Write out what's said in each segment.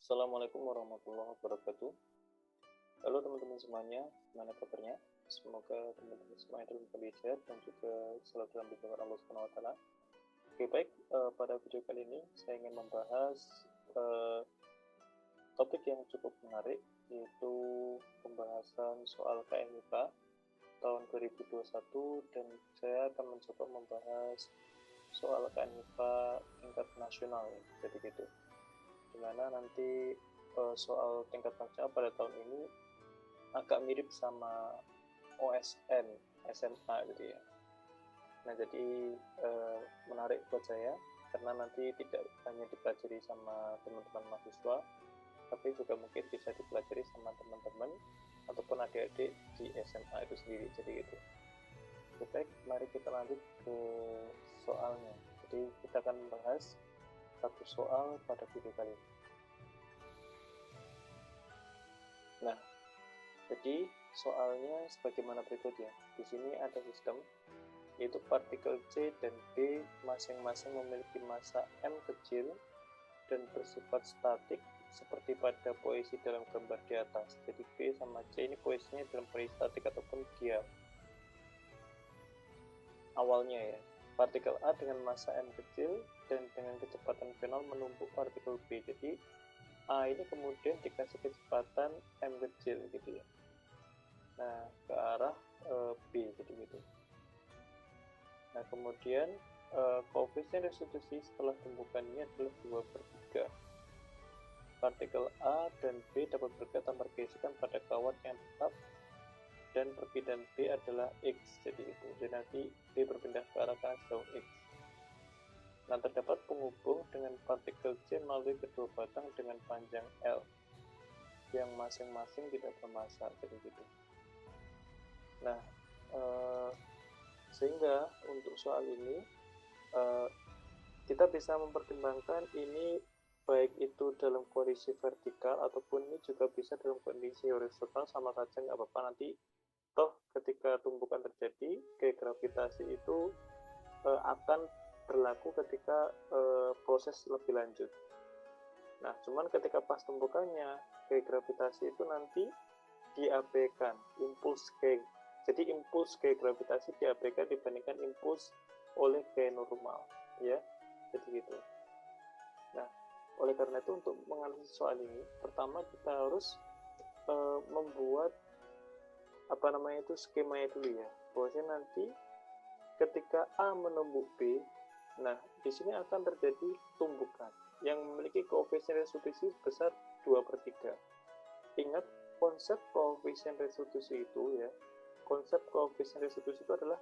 Assalamualaikum warahmatullahi wabarakatuh. Halo teman-teman semuanya, gimana kabarnya? Semoga teman-teman semuanya dalam kondisi sehat dan juga selalu dalam lindungan Allah Subhanahu wa taala. Oke, baik, pada video kali ini saya ingin membahas topik yang cukup menarik, yaitu pembahasan soal KMIPA tahun 2021, dan saya akan mencoba membahas soal KMIPA tingkat nasional ya, jadi gitu. Dimana nanti soal tingkat nasional pada tahun ini agak mirip sama OSN SMA gitu ya. Nah, jadi menarik buat saya karena nanti tidak hanya dipelajari sama teman-teman mahasiswa, tapi juga mungkin bisa dipelajari sama teman-teman ataupun adik-adik di SMA itu sendiri, jadi gitu. Oke, baik, mari kita lanjut ke soalnya. Jadi kita akan membahas satu soal pada video kali ini. Nah, jadi soalnya sebagaimana berikut ya. Di sini ada sistem, yaitu partikel C dan B masing-masing memiliki massa M kecil dan bersifat statik seperti pada posisi dalam gambar di atas. Jadi B sama C ini posisinya dalam posisi statik ataupun diam. Awalnya ya, partikel A dengan massa M kecil dan dengan kecepatan V0 menumpuk partikel B. Jadi A ini kemudian dikasih kecepatan M kecil gitu ya. Nah, ke arah B jadi gitu. Nah, kemudian koefisien restitusi setelah tumbukannya adalah 2/3. Partikel A dan B dapat bergerak tanpa gesekan pada kawat yang tetap, dan perbedaan B adalah X, jadi itu. Jadi nanti B berpindah ke arah kanan sejauh X. Nah, terdapat penghubung dengan partikel C melalui kedua batang dengan panjang L, yang masing-masing tidak bermassa, jadi gitu. Nah, sehingga untuk soal ini kita bisa mempertimbangkan ini baik itu dalam kondisi vertikal ataupun ini juga bisa dalam kondisi horizontal, sama saja nggak apa-apa. Nanti toh ketika tumbukan terjadi, gaya gravitasi itu akan berlaku ketika proses lebih lanjut. Nah, cuman ketika pas tumbukannya, gaya gravitasi itu nanti diabaikan, impuls gaya. Jadi impuls gaya gravitasi diabaikan dibandingkan impuls oleh gaya normal, ya. Jadi gitu. Nah, oleh karena itu untuk menganalisis soal ini, pertama kita harus membuat skemanya dulu ya. Bahwasanya nanti ketika A menumbuk B, nah di sini akan terjadi tumbukan yang memiliki koefisien restitusi sebesar 2/3. Ingat konsep koefisien restitusi itu ya. Konsep koefisien restitusi itu adalah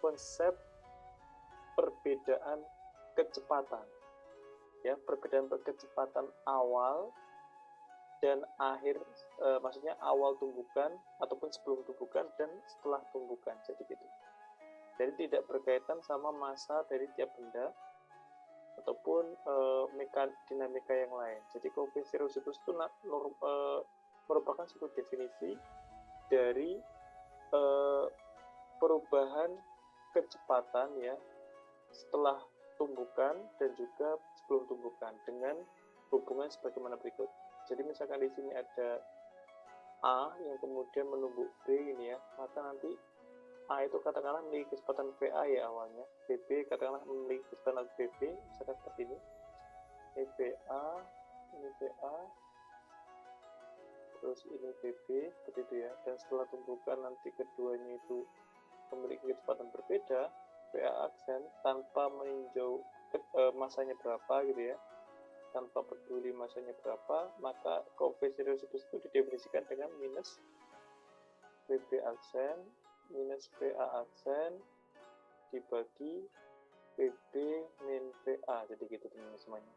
konsep perbedaan kecepatan. Ya, perbedaan kecepatan awal dan akhir, maksudnya awal tumbukan ataupun sebelum tumbukan dan setelah tumbukan, jadi gitu. Jadi tidak berkaitan sama massa dari tiap benda ataupun dinamika yang lain. Jadi koefisien restitusi itu merupakan suatu definisi dari perubahan kecepatan ya setelah tumbukan dan juga sebelum tumbukan dengan hubungan sebagaimana berikut. Jadi misalkan di sini ada A yang kemudian menumbuk B ini ya, maka nanti A itu katakanlah memiliki kecepatan VA ya awalnya, BB katakanlah memiliki kecepatan BB, misalkan seperti ini. Ini VA, ini VA, terus ini BB, seperti itu ya. Dan setelah tumbukan nanti keduanya itu memiliki kecepatan berbeda, VA aksen, tanpa meninjau masanya berapa gitu ya, tanpa peduli masanya berapa, maka koefisien restitusi itu didefinisikan dengan minus BB aksen minus VA aksen dibagi PB min VA, jadi gitu teman-teman semuanya.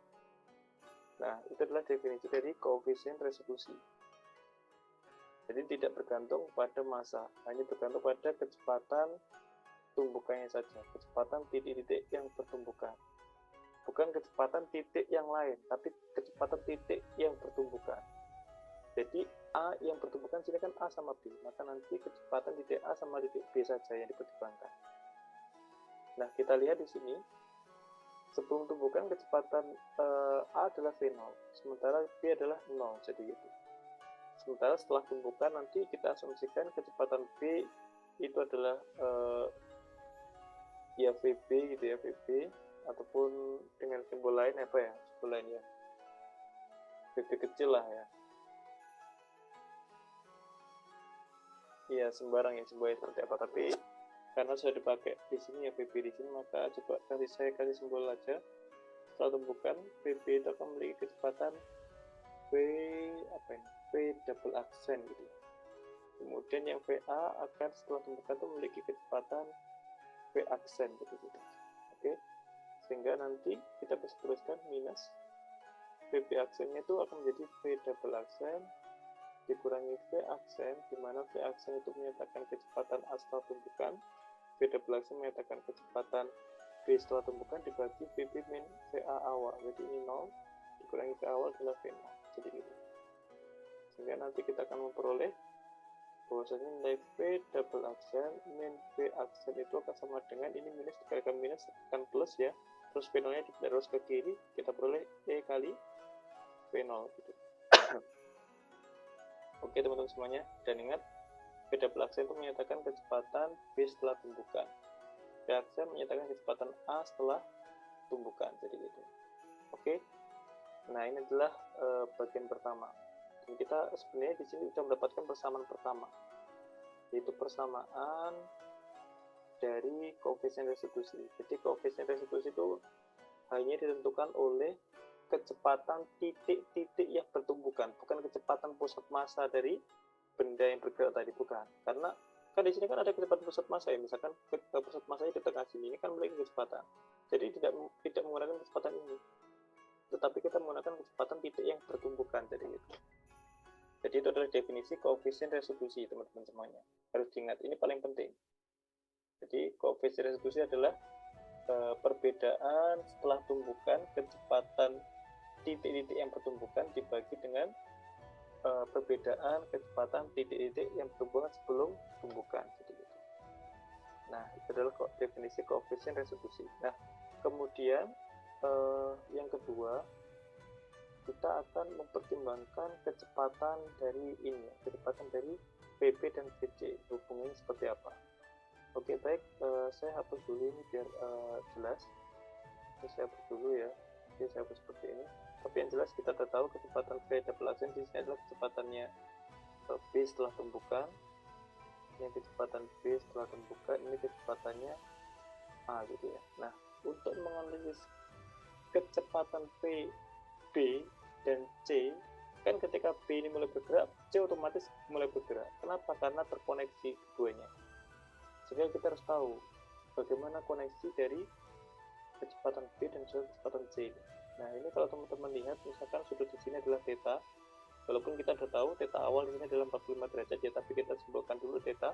Nah, itu adalah definisi dari koefisien restitusi. Jadi tidak bergantung pada massa, hanya bergantung pada kecepatan tumbukannya saja, kecepatan titik-titik yang bertumbukan. Bukan kecepatan titik yang lain, tapi kecepatan titik yang bertumbukan. Jadi A yang bertumbukan sini kan A sama B, maka nanti kecepatan titik A sama titik B saja yang dipertimbangkan. Nah, kita lihat di sini Sebelum tumbukan kecepatan A adalah V0, sementara B adalah 0, jadi gitu. Sementara setelah tumbukan nanti kita asumsikan kecepatan B itu adalah ya VB gitu ya, VB, ataupun dengan simbol lain apa ya, simbol lain ya, VB kecil lah ya. Iya sembarang ya, simbolnya seperti apa, tapi karena sudah dipakai di sini ya VB di sini, maka coba saya kasih simbol aja. Setelah tumbukan VB itu akan memiliki kecepatan V apa ini, V double aksen gitu. Kemudian yang VA akan setelah tumbukan itu memiliki kecepatan V aksen gitu. Oke, sehingga nanti kita bisa tuliskan minus VB aksennya itu akan menjadi V double aksen dikurangi V aksen, di mana V aksen itu menyatakan kecepatan A setelah tumbukan, V double aksen menyatakan kecepatan B setelah tumbukan dibagi VB min VA awal, jadi ini 0 dikurangi V awal adalah V0, jadi gitu. Sehingga nanti kita akan memperoleh bahwasanya nilai V double aksen min V aksen itu akan sama dengan ini minus dikalikan minus akan plus ya, terus V0 nya terus ke kiri, kita peroleh E kali V0 gitu. Oke teman-teman semuanya, dan ingat V double aksen itu menyatakan kecepatan B setelah tumbukan, V aksen menyatakan kecepatan A setelah tumbukan, jadi gitu. Oke, nah ini adalah bagian pertama. Dan kita sebenarnya di sini sudah mendapatkan persamaan pertama, yaitu persamaan dari koefisien restitusi. Jadi koefisien restitusi itu hanya ditentukan oleh kecepatan titik-titik yang bertumbukan, bukan kecepatan pusat massa dari benda yang bergerak tadi, bukan. Karena kan di sini kan ada kecepatan pusat massa ya, misalkan pusat massanya di tengah sini, ini kan memiliki kecepatan. Jadi tidak menggunakan kecepatan ini, tetapi kita menggunakan kecepatan titik yang bertumbukan, jadi itu. Jadi itu adalah definisi koefisien restitusi, teman-teman semuanya. Harus diingat, ini paling penting. Jadi koefisien restitusi adalah perbedaan setelah tumbukan kecepatan titik-titik yang bertumbukan dibagi dengan perbedaan kecepatan titik-titik yang bertumbukan sebelum tumbukan. Nah, itu adalah definisi koefisien restitusi. Nah, kemudian yang kedua, kita akan mempertimbangkan kecepatan dari ini, kecepatan dari VB dan VC, hubungannya seperti apa. Oke, baik, saya hapus dulu ini biar jelas. Saya hapus dulu ya. Oke, saya hapus seperti ini. Tapi yang jelas kita sudah tahu kecepatan V double aksen di sini adalah kecepatannya B setelah tumbukan. Ini kecepatan B setelah tumbukan, ini kecepatannya A gitu ya. Nah, untuk menganalisis kecepatan V, B, dan C, kan ketika B ini mulai bergerak, C otomatis mulai bergerak. Kenapa? Karena terkoneksi keduanya. Sehingga kita harus tahu bagaimana koneksi dari kecepatan B dan juga kecepatan C. Nah, ini kalau teman-teman lihat, misalkan sudut di sini adalah theta, walaupun kita sudah tahu theta awal di sini adalah 45 derajat ya, tapi kita simbolkan dulu theta.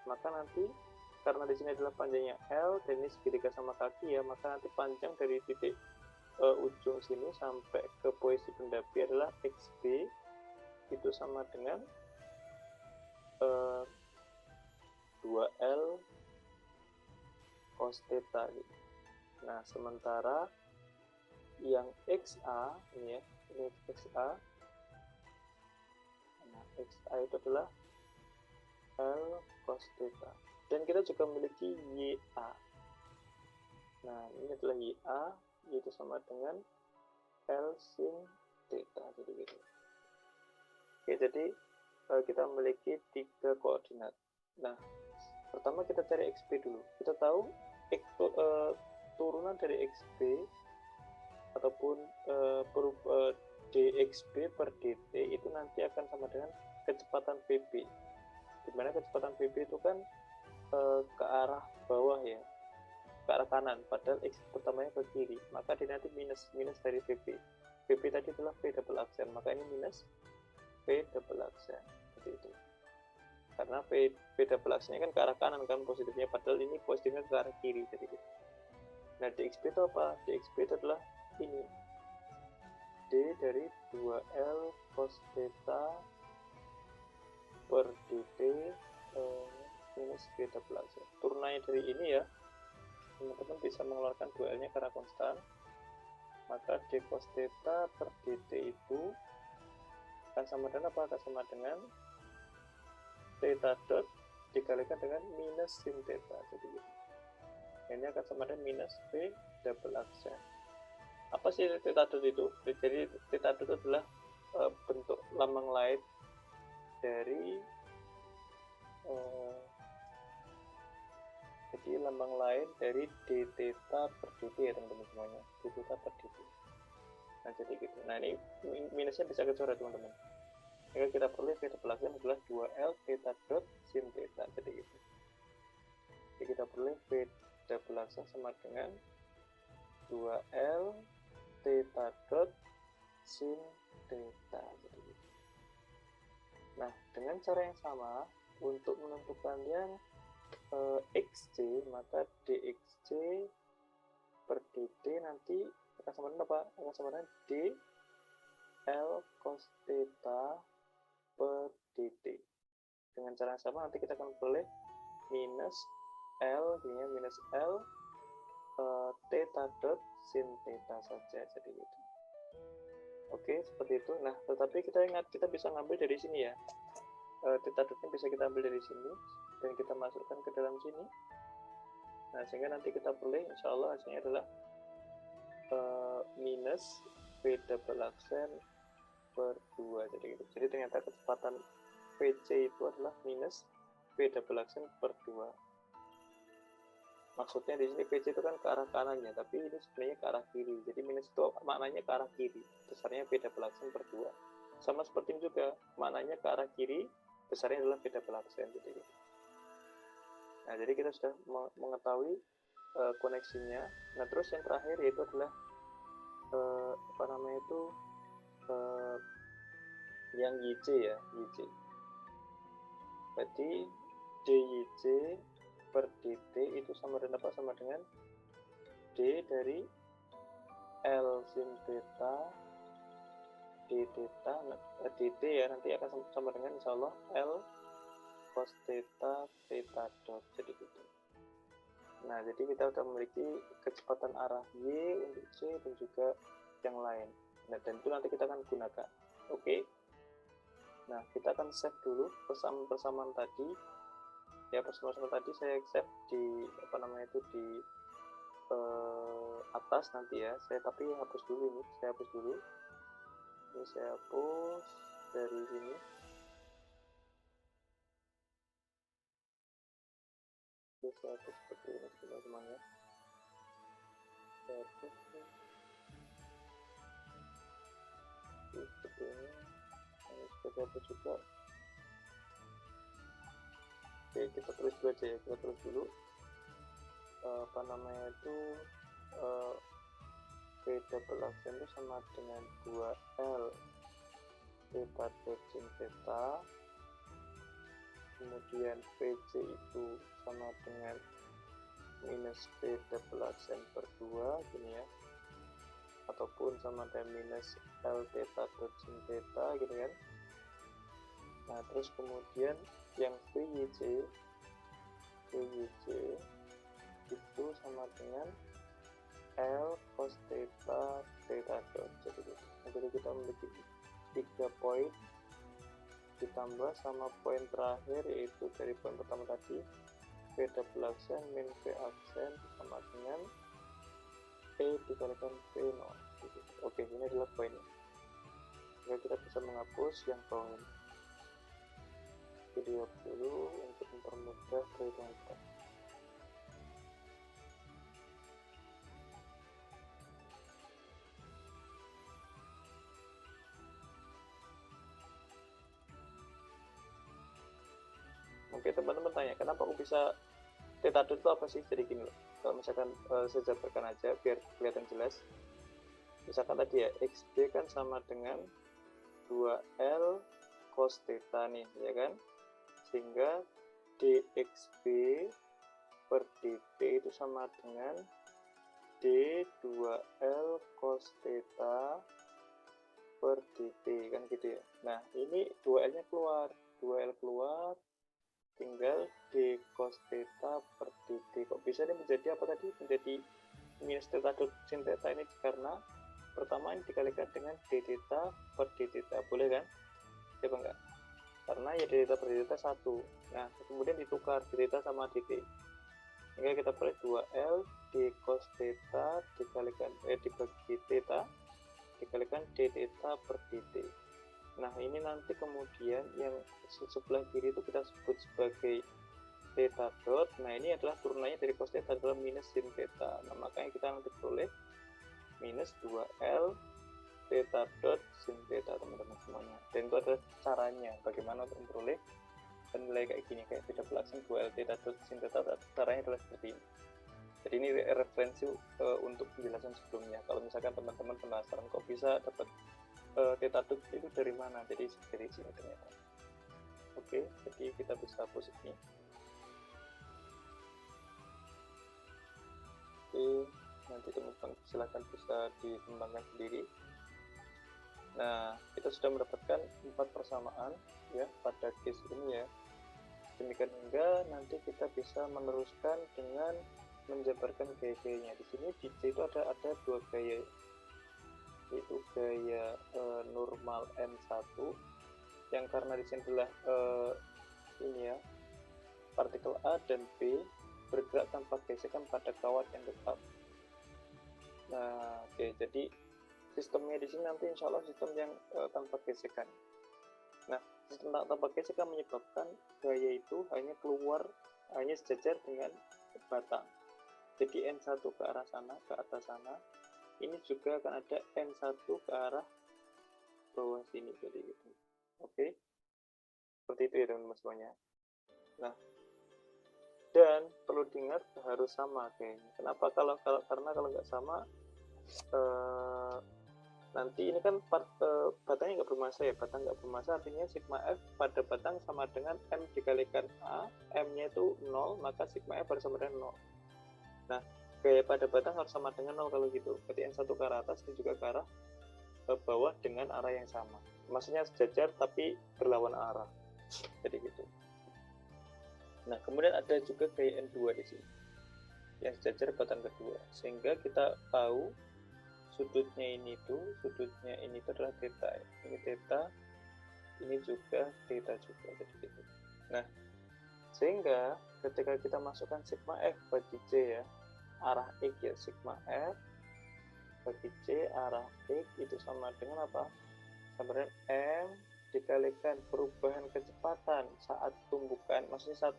Maka nanti karena di sini adalah panjangnya L dan ini segitiga sama kaki ya, maka nanti panjang dari titik ujung sini sampai ke posisi benda B adalah XB, itu sama dengan 2L cos theta gitu. Nah, sementara yang XA ini ya, ini XA. Nah, XA itu adalah L cos theta. Dan kita juga memiliki YA. Nah, ini adalah YA, yaitu sama dengan L sin theta, jadi gitu. Oke, jadi kita memiliki 3 koordinat. Nah, pertama kita cari XB dulu. Kita tahu turunan dari XB ataupun dXB per dt itu nanti akan sama dengan kecepatan VB, dimana kecepatan VB itu kan ke arah bawah ya, ke arah kanan, padahal X pertamanya ke kiri, maka dia nanti minus dari VB. VB tadi adalah V double aksen, maka ini minus V double aksen, seperti itu. Karena V double aksennya kan ke arah kanan kan positifnya, padahal ini positifnya ke arah kiri, jadi gitu. Nah, dXB itu apa? dXB itu adalah ini, D dari 2L cos theta per dt minus V double aksen. Turunannya dari ini ya, teman-teman bisa mengeluarkan 2L-nya karena konstan, maka d cos theta per dt itu akan sama dengan apa? Akan sama dengan theta dot dikalikan dengan minus sin theta. Jadi ini akan sama dengan minus v double aksen. Apa sih theta dot itu? Jadi theta dot adalah bentuk lambang lain dari d theta per dt ya teman-teman semuanya, d theta per dt. Nah jadi gitu. Nah ini minusnya bisa kecoret teman-teman. Maka kita perlu v double aksen adalah 2L theta dot sin theta. Jadi gitu. Jadi kita perlu v double aksen sama dengan 2L theta dot sin theta. Jadi gitu. Nah dengan cara yang sama untuk menentukan yang xc, maka dxc per dt nanti akan sama dengan apa? Akan sama dengan d L cos theta per dt. Dengan cara yang sama nanti kita akan boleh minus L, ini ya, minus L theta dot sin theta saja, jadi gitu. Oke, seperti itu. Nah, tetapi kita ingat, kita bisa ngambil dari sini ya. Theta dotnya bisa kita ambil dari sini dan kita masukkan ke dalam sini. Nah, sehingga nanti kita boleh, insya Allah hasilnya adalah minus v double aksen per 2. Jadi gitu. Jadi ternyata kecepatan VC itu adalah minus v double aksen per 2. Maksudnya di sini VC itu kan ke arah kanannya, tapi ini sebenarnya ke arah kiri. Jadi minus itu maknanya ke arah kiri, besarnya v double aksen per 2. Sama seperti ini juga, maknanya ke arah kiri, besarnya adalah v double aksen. Gitu. Nah, jadi kita sudah mengetahui koneksinya. Nah, terus yang terakhir yaitu adalah yang YC ya, YC. Berarti DYC per dt itu sama dengan apa? Sama dengan d dari L sin theta d theta dt ya, nanti akan sama dengan insya Allah L cos theta theta dot. Jadi gitu. Nah, jadi kita sudah memiliki kecepatan arah Y untuk C dan juga yang lain. Nah, dan itu nanti kita akan gunakan. Oke. Nah, kita akan save dulu persamaan tadi. Ya, persamaan tadi saya save di di atas nanti ya. Saya tapi hapus dulu ini. Saya hapus dulu. Ini saya hapus dari sini. Saya hapus seperti ini teman-teman. Saya hapus seperti ini. Ini sudah hapus juga. Oke, kita tulis dulu aja ya. Kita tulis dulu v double aksen itu sama dengan 2L theta dot sin theta, kemudian VC itu sama dengan minus v double aksen per 2 gini ya, ataupun sama dengan minus L theta dot sin theta gitu kan. Nah, terus kemudian yang VYC itu sama dengan L cos theta theta dot. Jadi kita memiliki 3 poin ditambah sama poin terakhir yaitu dari poin pertama tadi v double aksen min v aksen sama dengan E dikalikan V0. Oke, ini adalah poinnya. Jadi kita bisa menghapus yang bawah ini. Video dulu untuk mempermudah perhitungan kita. Mungkin teman-teman tanya, kenapa aku bisa theta dot itu apa sih? Jadi gini loh, kalau misalkan saya jabarkan aja biar kelihatan jelas. Misalkan tadi ya, XB kan sama dengan 2L cos theta nih, ya kan? Sehingga dxb per dt itu sama dengan d2L cos theta per dt, kan gitu ya. Nah, ini 2L-nya keluar, 2L keluar, tinggal d D cos theta per dt. Kok bisa ini menjadi apa tadi? Menjadi minus theta dot sin theta ini karena pertama ini dikalikan dengan d theta per d theta. Boleh kan? Coba enggak? Karena ya d theta per d theta 1. Nah, kemudian ditukar d theta sama dt. Sehingga kita peroleh 2L d cos theta dikalikan dibagi theta dikalikan d theta per dt. Nah, ini nanti kemudian yang sebelah kiri itu kita sebut sebagai theta dot. Nah, ini adalah turunannya dari cos theta adalah minus sin theta. Nah, makanya kita nanti peroleh minus 2L theta dot sin theta, teman-teman semuanya. Dan itu adalah caranya bagaimana untuk memperoleh nilai kayak gini, kayak beda pelaksan 2L theta dot sin theta. Caranya adalah seperti ini. Jadi ini referensi untuk penjelasan sebelumnya. Kalau misalkan teman-teman penasaran kok bisa dapat theta dot itu dari mana, jadi dari sini ternyata. Oke, jadi kita bisa hapus ini. Oke, nanti teman-teman silakan bisa dikembangkan sendiri. Nah, kita sudah mendapatkan 4 persamaan ya pada case ini ya. Demikian hingga nanti kita bisa meneruskan dengan menjabarkan gaya-gayanya. Di sini di C itu ada 2 gaya, yaitu gaya normal N1 yang karena di sini adalah ini ya, partikel A dan B bergerak tanpa gesekan pada kawat yang tetap. Nah, oke, jadi sistemnya di sini nanti insya Allah sistem yang tanpa gesekan. Nah, sistem tanpa gesekan menyebabkan gaya itu hanya sejajar dengan batang. Jadi N1 ke arah sana, ke atas sana. Ini juga akan ada N1 ke arah bawah sini, jadi gitu. Oke, seperti itu ya teman-teman semuanya. Nah, dan perlu diingat harus sama kayaknya. Kenapa? Karena kalau nggak sama, nanti ini kan batangnya nggak bermasa ya. Batang nggak bermasa artinya sigma F pada batang sama dengan M dikalikan A. M-nya itu 0, maka sigma F harus sama dengan 0. Nah, gaya pada batang harus sama dengan 0 kalau gitu. Berarti N1 ke arah atas dan juga ke arah bawah dengan arah yang sama. Maksudnya sejajar tapi berlawan arah. Jadi gitu. Nah, kemudian ada juga gaya N2 di sini. Yang sejajar batang kedua. Sehingga kita tahu sudutnya ini adalah theta. Ini theta, ini juga theta juga. Jadi gitu. Nah, sehingga ketika kita masukkan sigma F bagi C ya, arah X ya, sigma F bagi C arah X itu sama dengan apa? Sama dengan M dikalikan perubahan kecepatan saat tumbukan, maksudnya saat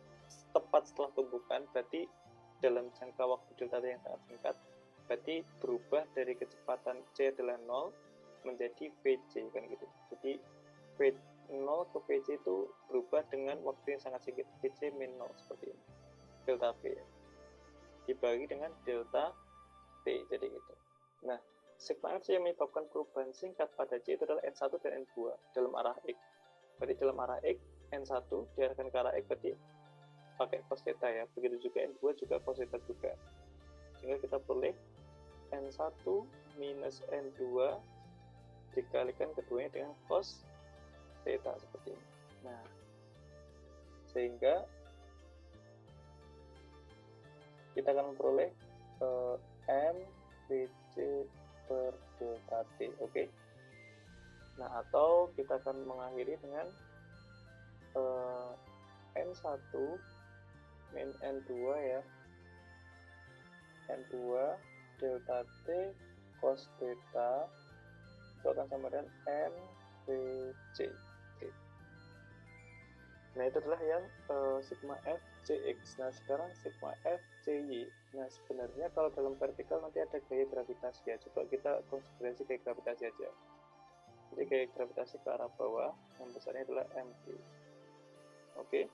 tepat setelah tumbukan, berarti dalam jangka waktu delta T yang sangat singkat, berarti berubah dari kecepatan C adalah 0 menjadi VC kan gitu. Jadi V0 ke VC itu berubah dengan waktu yang sangat singkat, VC min 0 seperti ini. Delta V ya. Dibagi dengan delta T, jadi gitu. Nah, sigma F yang menyebabkan perubahan singkat pada C itu adalah N1 dan N2 dalam arah X. Berarti dalam arah X, N1 diarahkan ke arah X berarti pakai cos theta ya. Begitu juga N2 juga cos theta juga. Sehingga kita boleh N1 minus N2 dikalikan keduanya dengan cos theta seperti ini. Nah, sehingga kita akan memperoleh M VC per delta T. Oke. Nah, atau kita akan mengakhiri dengan N1 min N2 ya. N2 delta T cos theta itu akan sama dengan M VC. Oke. Nah, itu adalah yang sigma F CX. Nah, sekarang sigma F CY. Nah, sebenarnya kalau dalam vertikal nanti ada gaya gravitasi ya. Coba kita konsiderasi gaya gravitasi aja. Jadi gaya gravitasi ke arah bawah, yang besarnya adalah MG. Oke.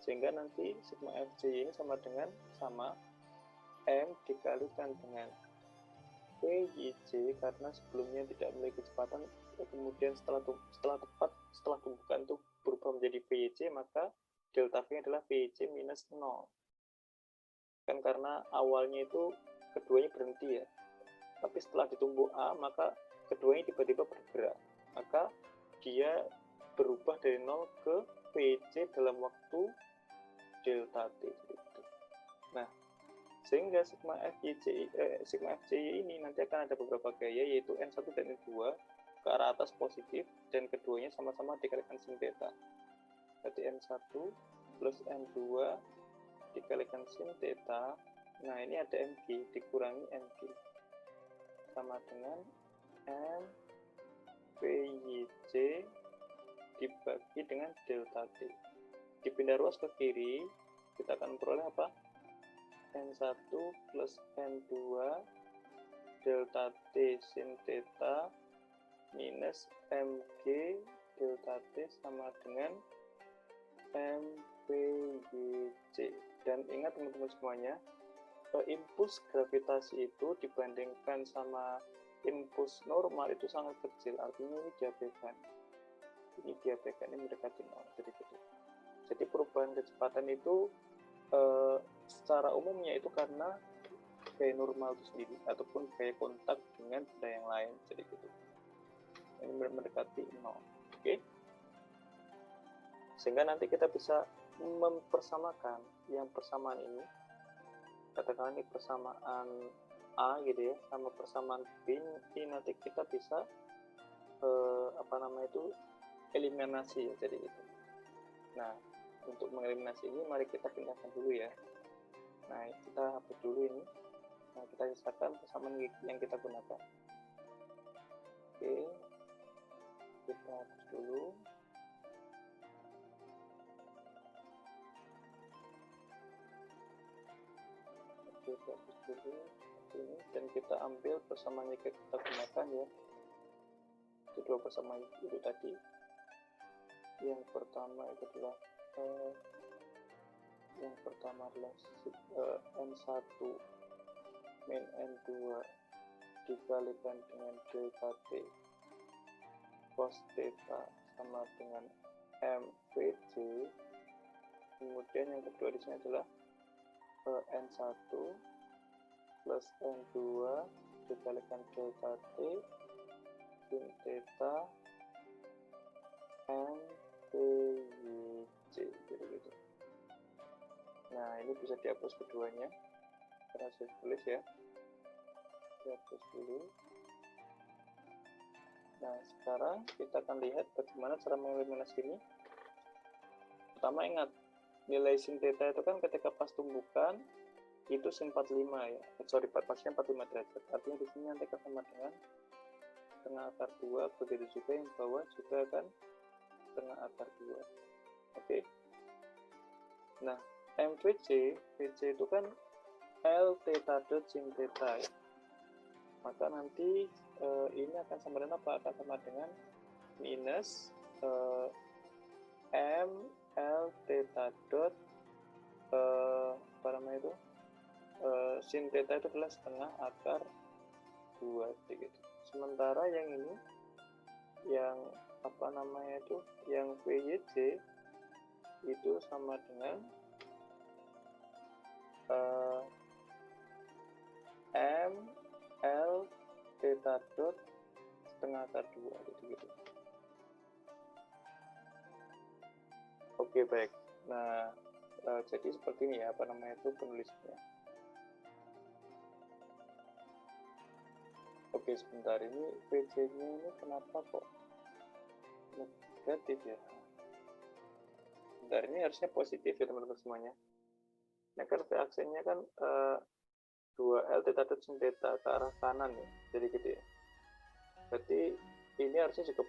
Sehingga nanti sigma F CY ini sama M dikalikan dengan PYJ karena sebelumnya tidak memiliki kecepatan, kemudian setelah tumbukan itu berubah menjadi PYJ, maka delta V adalah PYJ minus 0. Kan karena awalnya itu keduanya berhenti ya, tapi setelah ditumbuk A maka keduanya tiba-tiba bergerak, maka dia berubah dari 0 ke PYJ dalam waktu delta T gitu. Nah, sehingga sigma FJ ini nanti akan ada beberapa gaya, yaitu N1 dan N2 ke arah atas positif, dan keduanya sama-sama dikalikan sin theta. Berarti N1 plus N2 dikalikan sin theta. Nah, ini ada MG dikurangi MG sama dengan M PYJ dibagi dengan delta T. Dipindah ruas ke kiri, kita akan peroleh apa? N1 plus N2 delta T sin theta minus MG delta T sama dengan MPYJ. Dan ingat teman-teman semuanya, impuls gravitasi itu dibandingkan sama impuls normal itu sangat kecil, artinya ini diabaikan. Ini diabaikan, ini mendekati nol, jadi gitu. Jadi perubahan kecepatan itu secara umumnya itu karena gaya normal itu sendiri ataupun gaya kontak dengan benda yang lain, jadi gitu. Ini mendekati nol, oke? Sehingga nanti kita bisa mempersamakan yang persamaan ini, katakanlah ini persamaan A gitu ya, sama persamaan B, ini nanti kita bisa eliminasi ya, jadi itu. Nah, untuk mengeliminasi ini mari kita pindahkan dulu ya. Nah, kita hapus dulu ini. Nah, kita sisakan persamaan yang kita gunakan. Oke, kita hapus dulu. Kita hapus dulu ini, dan kita ambil persamaan yang kita gunakan ya. Itu dua persamaan itu tadi. Yang pertama itu adalah N1 min N2 dikalikan dengan delta T cos theta sama dengan MVJ. Kemudian yang kedua di sini adalah N1 plus N2 dikalikan delta T sin theta MPYJ, gitu. Nah, ini bisa dihapus keduanya karena saya tulis ya. Dihapus dulu. Nah, sekarang kita akan lihat bagaimana cara mengeliminasi ini. Pertama, ingat nilai sin theta itu kan ketika pas tumbukan itu sin 45 ya. Pasnya 45 derajat. Artinya di sini nanti akan sama dengan setengah akar 2, begitu juga yang bawah juga akan setengah akar 2. Oke. Nah, MVJ itu kan L theta dot sin theta ya. Maka nanti ini akan sama dengan apa? Akan sama dengan minus M L theta dot sin theta itu adalah setengah akar 2 gitu. Sementara yang ini yang yang PYJ itu sama dengan M L theta dot setengah akar 2 gitu. Oke, baik. Nah, jadi seperti ini ya penulisannya. Oke, sebentar, ini PJ-nya ini kenapa kok negatif ya? Sebentar, ini harusnya positif ya teman-teman semuanya. Nah, kan aksennya kan 2L theta dot sin theta ke arah kanan ya, jadi gitu ya. Berarti ini harusnya juga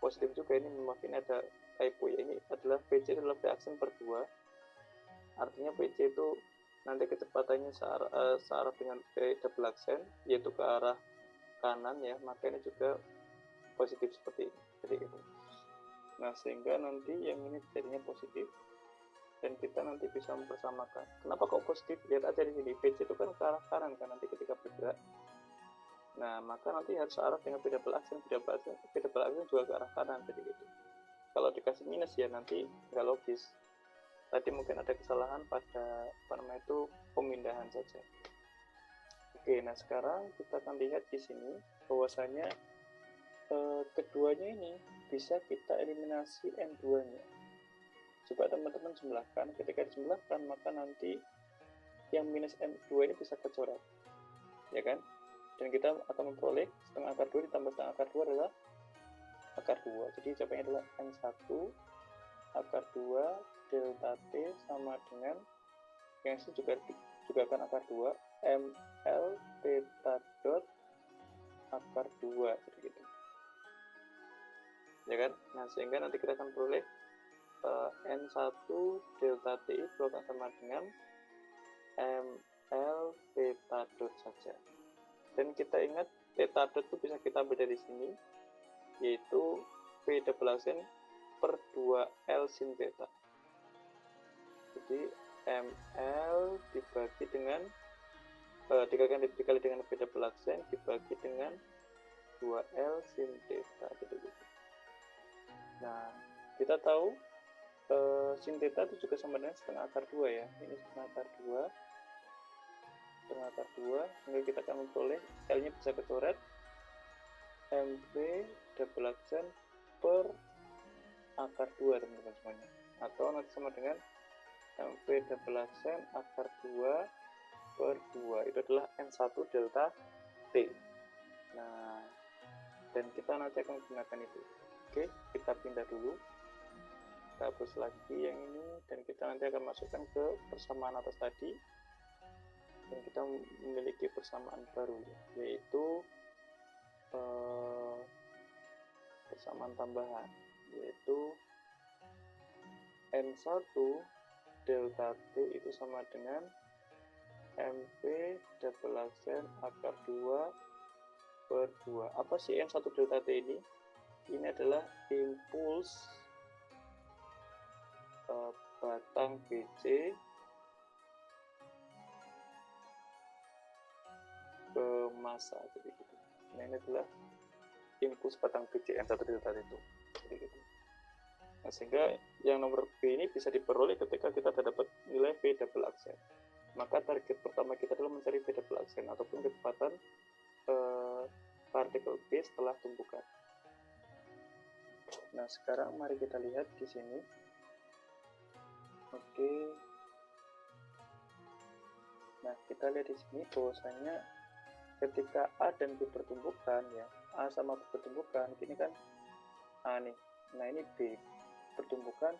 positif juga, ini mungkin ada typo ya. Ini adalah PC adalah V-aksen per 2, artinya PC itu nanti kecepatannya searah dengan double aksen, yaitu ke arah kanan ya, maka ini juga positif seperti ini, jadi gitu. Nah, sehingga nanti yang ini jadinya positif, dan kita nanti bisa mempersamakan. Kenapa kok positif? Lihat aja di sini, VC itu kan ke arah kanan kan nanti ketika bergerak. Nah, maka nanti harus arah dengan double aksen juga ke arah kanan, jadi gitu. Kalau dikasih minus ya nanti nggak logis. Tadi mungkin ada kesalahan pada pemindahan saja. Oke, nah sekarang kita akan lihat di sini bahwasanya keduanya ini bisa kita eliminasi N2-nya. Coba teman-teman jumlahkan, ketika dijumlahkan maka nanti yang minus M2 ini bisa kecoret, ya kan? Dan kita akan memperoleh setengah akar 2 ditambah setengah akar 2 adalah akar 2. Jadi jawabannya adalah N1 akar 2 delta T sama dengan yang itu juga akan akar 2 ML theta dot akar 2 seperti itu. Ya kan? Nah, sehingga nanti kita akan peroleh N1 delta T itu akan sama dengan ML theta dot saja. Dan kita ingat theta dot itu bisa kita ambil dari sini, yaitu V double aksen per 2L sin theta. Jadi ML dibagi dengan dikali dengan V double aksen dibagi dengan 2L sin theta. Gitu. Nah, kita tahu sin theta itu juga sama dengan setengah akar 2 ya. Ini setengah akar 2. Setengah akar 2, sehingga kita akan memperoleh L-nya bisa kecoret MV double aksen per akar 2 teman-teman semuanya. Atau nanti sama dengan MV double aksen akar 2 per 2. Itu adalah N1 delta T. Nah, dan kita nanti akan menggunakan itu. Oke, kita pindah dulu. Kita hapus lagi yang ini, dan kita nanti akan masukkan ke persamaan atas tadi, dan kita memiliki persamaan baru, yaitu persamaan tambahan, yaitu N1 delta T itu sama dengan MV double aksen akar 2 per 2. Apa sih N1 delta T ini? Ini adalah impuls batang BC ke massa, jadi gitu. Nah, ini adalah impuls batang BC N1 delta itu, jadi gitu. Nah, sehingga yang nomor B ini bisa diperoleh ketika kita dapat nilai V double aksen. Maka target pertama kita adalah mencari V double aksen ataupun kecepatan partikel B setelah tumpukan. Nah, sekarang mari kita lihat di sini. Oke. Nah, kita lihat di sini bahwasanya ketika A dan B bertumbukan ya, A sama B bertumbukan, ini kan A nih. Nah, ini B bertumbukan,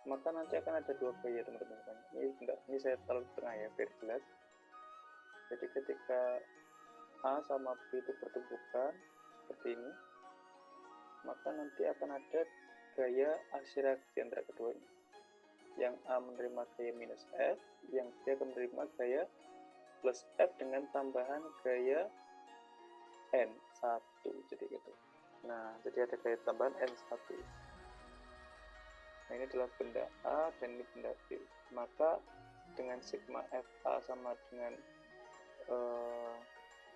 maka nanti akan ada dua gaya teman-teman. Ini saya taruh di tengah ya, biar jelas. Jadi ketika A sama B itu bertumbukan seperti ini, maka nanti akan ada gaya aksi reaksi antara keduanya. Yang A menerima gaya minus F, yang B akan menerima gaya plus F dengan tambahan gaya N1, jadi gitu. Nah, jadi ada gaya tambahan N1. Nah, ini adalah benda A dan ini benda B. Maka dengan sigma FA sama dengan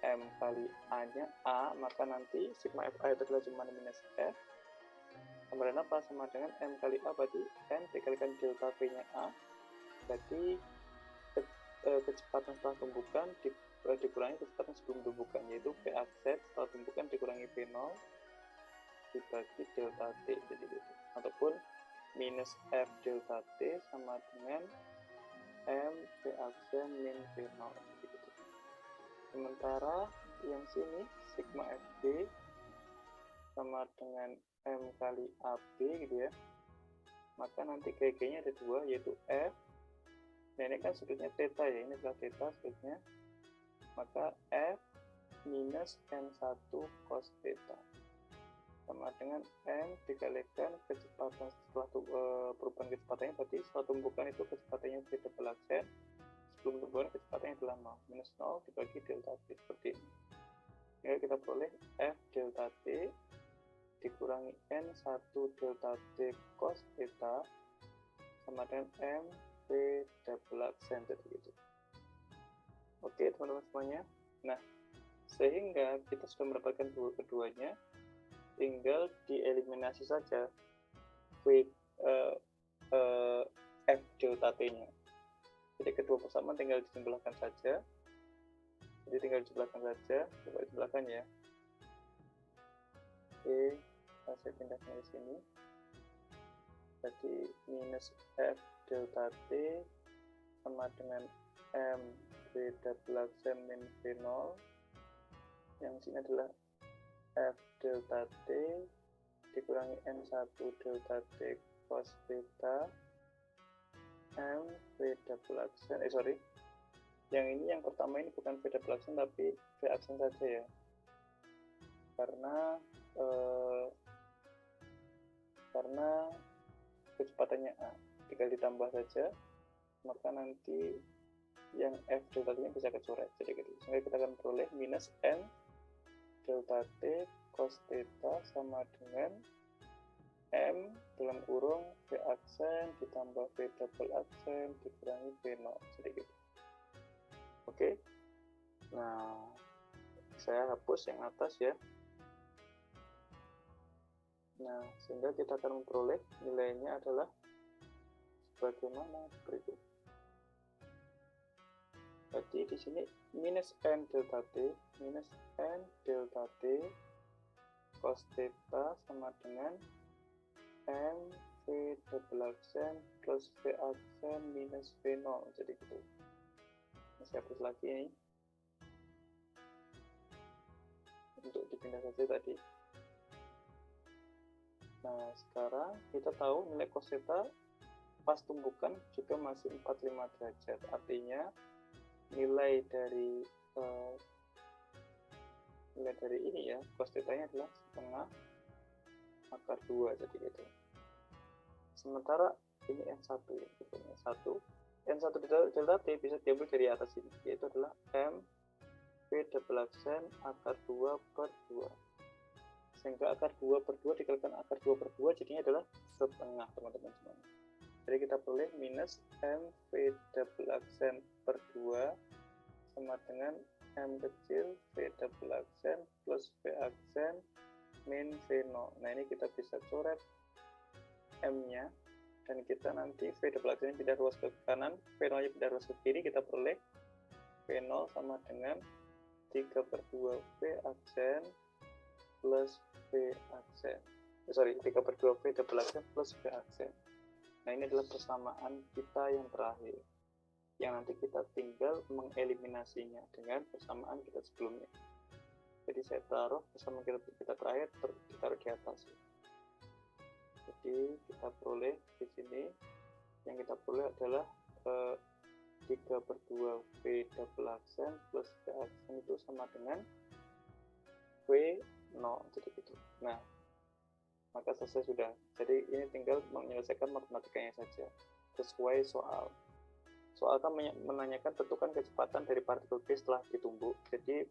M kali A-nya A, maka nanti sigma FA itu adalah cuma minus F. Sama dengan apa? Sama dengan M kali A, berarti N dikalikan delta V-nya A. Berarti kecepatan setelah tumbukan dikurangi kecepatan sebelum tumbukan, yaitu V aksen setelah tumbukan dikurangi V0 dibagi delta T, jadi gitu. Ataupun minus F delta T sama dengan M V aksen min V0, jadi gitu. Sementara yang sini sigma FB sama dengan M kali AB gitu ya, maka nanti GG-nya ada dua, yaitu F. Nah, ini kan sudutnya theta ya, ini adalah theta sudutnya, maka F minus N1 cos theta sama dengan M dikalikan kecepatan setelah perubahan kecepatannya, berarti setelah tumbukan itu kecepatannya V double aksen, sebelum tumbukan kecepatannya adalah 0, minus 0 dibagi delta T, seperti ini. Ya, kita peroleh F delta T dikurangi N1 delta T cos theta sama dengan M V double aksen, jadi gitu. Oke teman-teman semuanya. Nah, sehingga kita sudah mendapatkan keduanya, tinggal dieliminasi saja V F delta T nya. Jadi kedua persamaan tinggal dijumlahkan saja. Jadi tinggal dijumlahkan saja. Coba dijumlahkan ya. Oke, saya pindahkan ke sini. Jadi minus F delta T sama dengan M V double aksen min V0, yang sini adalah F delta T dikurangi N1 delta T cos beta M V double aksen, yang ini yang pertama ini bukan V double aksen tapi V aksen saja ya, karena kecepatannya A, tinggal ditambah saja, maka nanti yang F delta T nya bisa kecoret, jadi gitu. Sehingga kita akan peroleh minus N delta T cos theta sama dengan M dalam kurung V aksen ditambah V double aksen dikurangi V0, jadi gitu. Oke. Nah, saya hapus yang atas ya. Nah, sehingga kita akan memperoleh nilainya adalah sebagaimana berikut. Jadi di sini minus N delta T cos theta sama dengan M V double aksen plus V aksen minus V0, jadi gitu. Ini saya hapus lagi ini untuk dipindah saja tadi. Nah, sekarang kita tahu nilai cos theta pas tumbukan juga masih 45 derajat, artinya nilai dari ini ya, cos theta-nya adalah setengah akar 2, jadi gitu. Sementara ini N1 ya, N1 delta T bisa diambil dari atas ini, yaitu adalah M V double aksen akar 2 per 2. Sehingga akar 2 per 2 dikalikan akar 2 per 2 jadinya adalah setengah, teman-teman semuanya. Jadi kita boleh minus M V double aksen per 2 sama dengan M kecil V double aksen plus V aksen min V0. Nah, ini kita bisa coret M-nya, dan kita nanti V double aksen pindah ruas ke kanan, V0 nya pindah ruas ke kiri, kita peroleh V0 sama dengan 3 per 2 V aksen plus V aksen. 3 per 2 V double aksen plus V aksen. Nah, ini adalah persamaan kita yang terakhir, yang nanti kita tinggal mengeliminasinya dengan persamaan kita sebelumnya. Jadi saya taruh persamaan kita terakhir ditaruh di atas. Jadi kita peroleh di sini, yang kita peroleh adalah 3 per 2 V double aksen plus V aksen itu sama dengan V0, jadi gitu. Nah, maka selesai sudah. Jadi ini tinggal menyelesaikan matematikanya saja sesuai soal. Soal kan menanyakan tentukan kecepatan dari partikel B setelah ditumbuk. Jadi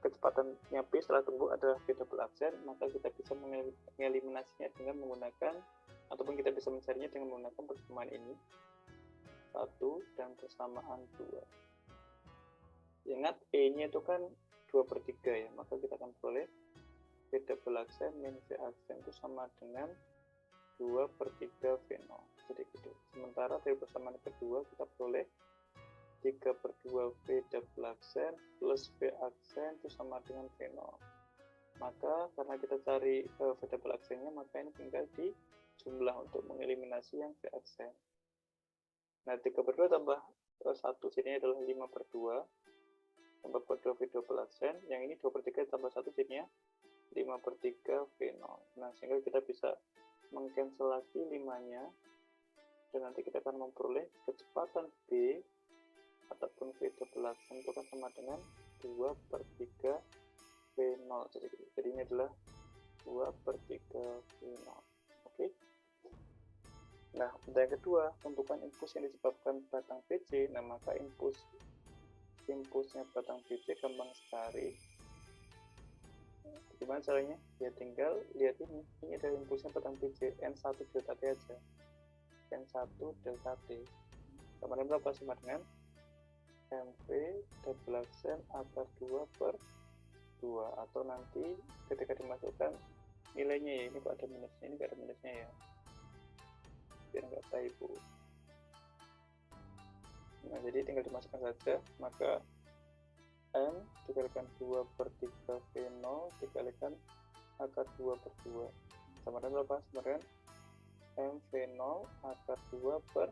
kecepatannya B setelah tumbuk adalah V double aksen, maka kita bisa mengeliminasinya dengan menggunakan, ataupun kita bisa mencarinya dengan menggunakan persamaan ini 1 dan persamaan 2. Ingat E-nya itu kan 2 per 3 ya, maka kita akan peroleh V double aksen min V aksen itu sama dengan 2 per 3 V0, jadi gitu. Sementara dari persamaan kedua kita peroleh 3 per 2 V double aksen plus V aksen itu sama dengan V0. Maka karena kita cari V double aksennya, maka ini tinggal dijumlah untuk mengeliminasi yang V aksen. Nah, 3 per 2 tambah 1 sini adalah 5 per 2 tambah per 2 V double aksen, yang ini 2 per 3 tambah 1 jadinya 5 per 3 V0. Nah, sehingga kita bisa mengcancel lagi 5-nya, dan nanti kita akan memperoleh kecepatan B ataupun V double aksen itu kan sama dengan 2 per 3 V0, jadi ini adalah 2 per 3 V0. Oke. Nah, untuk yang kedua, tentukan impuls yang disebabkan batang PC. Nah, maka impulsnya batang PC gampang sekali. Gimana caranya? Ya tinggal lihat ini adalah impulsnya batang PC, N1 delta T aja. N1 delta T sama dengan berapa? Sama dengan MV double aksen akar 2 per 2, atau nanti ketika dimasukkan nilainya ya, ini kok ada minusnya, ini gak ada minusnya ya, biar nggak typo. Nah, jadi tinggal dimasukkan saja, maka M dikalikan 2 per 3 V0 dikalikan akar 2 per 2 sama dengan berapa? Sama dengan MV0 akar 2 per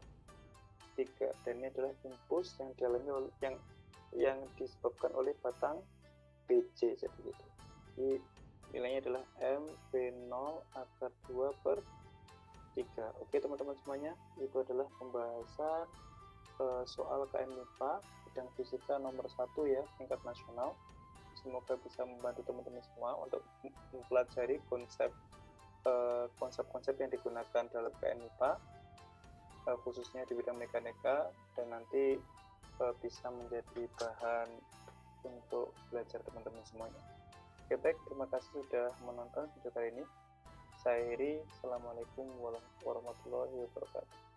3, dan ini adalah impuls yang dialami oleh yang disebabkan oleh batang BC. Jadi gitu. Jadi nilainya adalah MV0 akar 2 per 3. Oke teman-teman semuanya, itu adalah pembahasan soal KM MIPA bidang fisika nomor 1 ya, tingkat nasional. Semoga bisa membantu teman-teman semua untuk mempelajari konsep-konsep yang digunakan dalam KM MIPA, khususnya di bidang mekanika, dan nanti bisa menjadi bahan untuk belajar teman-teman semuanya. Oke baik, terima kasih sudah menonton video kali ini. Saya Heri, Assalamualaikum warahmatullahi wabarakatuh.